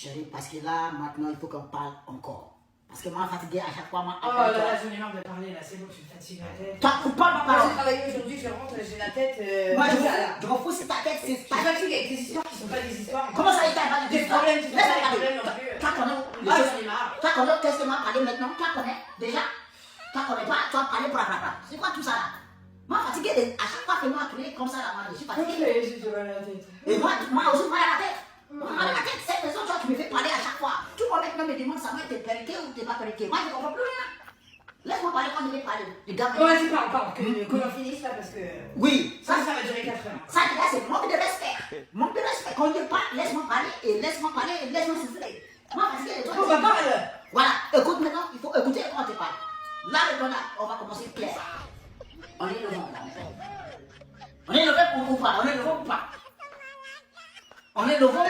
Chérie, parce que là, maintenant, il faut qu'on parle encore. Parce que moi, fatigué à chaque fois, moi. Oh là là, j'en ai marre de parler là, c'est bon, je me fatigue la tête. Toi, coupe pas ma Moi, parole. j'ai travaillé aujourd'hui, je rentre, j'ai la tête. Moi, là. je m'en fous si ta tête, Je c'est suis fatiguée avec des histoires qui sont pas des histoires. Comment ça, il t'a pas Des problèmes, tu Laisse-moi pas des parler. problèmes non plus. Toi, connais. Ah, j'en ai marre. Toi, connais qu'est-ce que m'a parlé maintenant. Toi, connais déjà. Toi, connais pas. Toi, parler pour la. C'est quoi tout ça là? Moi, fatigué, à chaque fois que moi, crier comme ça là, moi, je suis fatigué. Ok, j'ai mal à la tête. Et moi aussi, mal à la tête. Mal à la tête, cette raison, toi, tu me fais parler à chaque fois. Tout le monde maintenant me demande ça va être perruqué ou t'es pas perruqué. Moi, je ne comprends plus rien. Laisse-moi parler quand je vais parler. Les gars, Ouais, c'est pas encore que l'on finisse là parce que. oui, Ça va durer 4 heures. ça, là, c'est manque de respect. Manque de respect. Quand je parle, laisse-moi parler et laisse-moi parler et laisse-moi souffler. Moi, parce que toi, On va parler. voilà, écoute maintenant, il faut écouter quand on te parle. Là, maintenant, là, on va commencer clair. On est devant là. On est levé ou pas? On est devant ou pas? On est devant.